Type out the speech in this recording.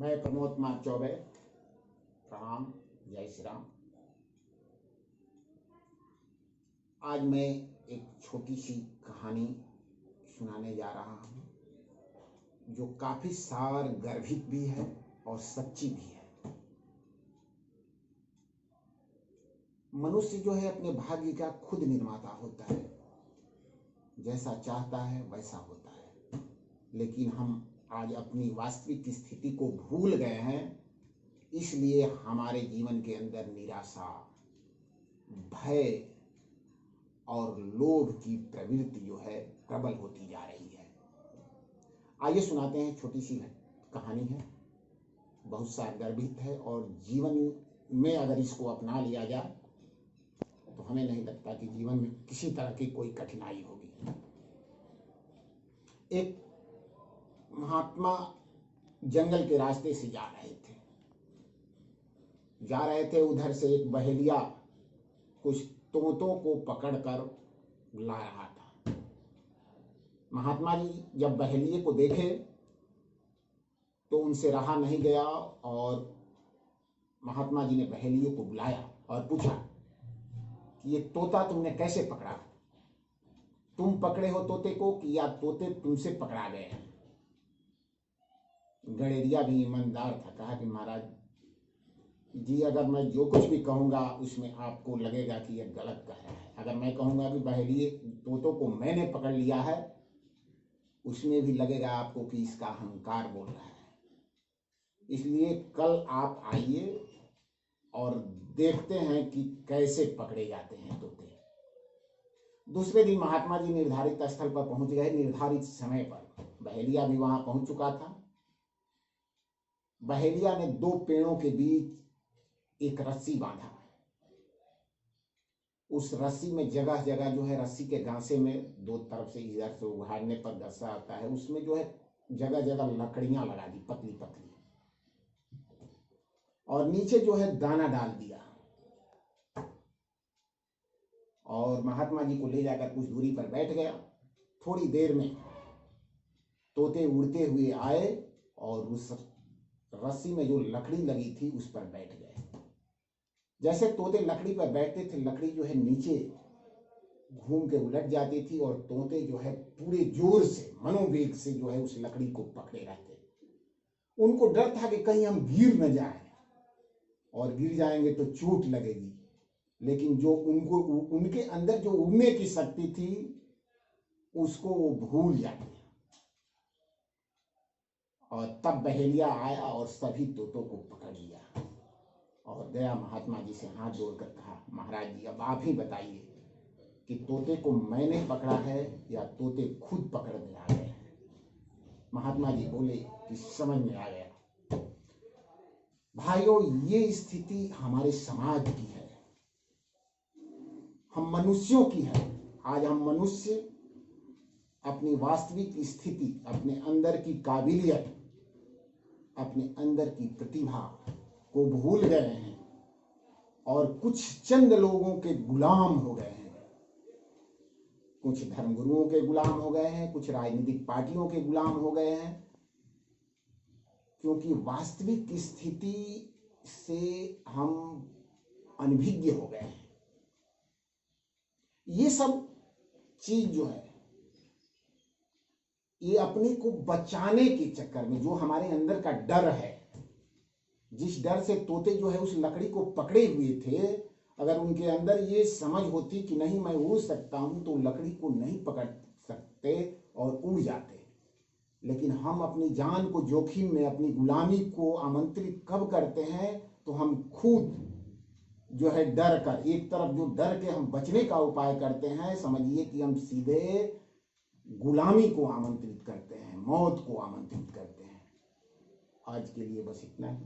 मैं प्रमोद कुमार चौबे, प्रणाम, जय श्री राम। आज मैं एक छोटी सी कहानी सुनाने जा रहा हूँ जो काफी सार गर्भित भी है और सच्ची भी है। मनुष्य जो है अपने भाग्य का खुद निर्माता होता है, जैसा चाहता है वैसा होता है। लेकिन हम आज अपनी वास्तविक स्थिति को भूल गए हैं, इसलिए हमारे जीवन के अंदर निराशा, भय और लोभ की प्रवृत्ति जो है प्रबल होती जा रही है। आइए सुनाते हैं, छोटी सी कहानी है, बहुत सारगर्भित है और जीवन में अगर इसको अपना लिया जाए तो हमें नहीं लगता कि जीवन में किसी तरह की कोई कठिनाई होगी। एक महात्मा जंगल के रास्ते से जा रहे थे। उधर से एक बहेलिया कुछ तोतों को पकड़कर ला रहा था। महात्मा जी जब बहेलिये को देखे तो उनसे रहा नहीं गया और महात्मा जी ने बहेलिये को बुलाया और पूछा कि ये तोता तुमने कैसे पकड़ा? तुम पकड़े हो तोते को कि या तोते तुमसे पकड़ा गए हैं? गडेरिया भी ईमानदार था, कहा कि महाराज जी, अगर मैं जो कुछ भी कहूंगा उसमें आपको लगेगा कि यह गलत कह रहा है। अगर मैं कहूंगा कि बहेलिये तोतों को मैंने पकड़ लिया है, उसमें भी लगेगा आपको कि इसका अहंकार बोल रहा है। इसलिए कल आप आइए और देखते हैं कि कैसे पकड़े जाते हैं तोते। दूसरे दिन महात्मा जी निर्धारित स्थल पर पहुंच गए। निर्धारित समय पर बहेलिया भी वहां पहुंच चुका था। बहेलिया ने दो पेड़ों के बीच एक रस्सी बांधा। उस रस्सी में जगह जगह जो है रस्सी के गांसे में दो तरफ से इधर से उघाड़ने पर गस्सा आता है, उसमें जो है जगह जगह लकड़ियां लगा दी, पतली पतली, और नीचे जो है दाना डाल दिया। और महात्मा जी को ले जाकर कुछ दूरी पर बैठ गया। थोड़ी देर में तोते उड़ते हुए आए और उस रस्सी में जो लकड़ी लगी थी उस पर बैठ गए। जैसे तोते लकड़ी पर बैठते थे, लकड़ी जो है नीचे घूम के उलट जाती थी और तोते जो है पूरे जोर से, मनोवेग से जो है उस लकड़ी को पकड़े रहते। उनको डर था कि कहीं हम गिर न जाएं, और गिर जाएंगे तो चोट लगेगी। लेकिन जो उनके अंदर जो उड़ने की शक्ति थी उसको वो भूल जाते। और तब बहेलिया आया और सभी तोतों को पकड़ लिया और गया महात्मा जी से हाथ जोड़कर कहा, महाराज जी अब आप ही बताइए कि तोते को मैंने पकड़ा है या तोते खुद पकड़ने आ गए हैं? महात्मा जी बोले कि समझ में आ गया। भाइयों, ये स्थिति हमारे समाज की है, हम मनुष्यों की है। आज हम मनुष्य अपनी वास्तविक स्थिति, अपने अंदर की काबिलियत, अपने अंदर की प्रतिभा को भूल गए हैं और कुछ चंद लोगों के गुलाम हो गए हैं। कुछ धर्मगुरुओं के गुलाम हो गए हैं, कुछ राजनीतिक पार्टियों के गुलाम हो गए हैं, क्योंकि वास्तविक स्थिति से हम अनभिज्ञ हो गए हैं। ये सब चीज जो है, ये अपने को बचाने के चक्कर में, जो हमारे अंदर का डर है, जिस डर से तोते जो है उस लकड़ी को पकड़े हुए थे, अगर उनके अंदर ये समझ होती कि नहीं मैं उड़ सकता हूं, तो लकड़ी को नहीं पकड़ सकते और उड़ जाते। लेकिन हम अपनी जान को जोखिम में, अपनी गुलामी को आमंत्रित कब करते हैं? तो हम खुद जो है डर कर, एक तरफ जो डर के हम बचने का उपाय करते हैं, समझिए कि हम सीधे गुलामी को आमंत्रित करते हैं, मौत को आमंत्रित करते हैं। आज के लिए बस इतना ही।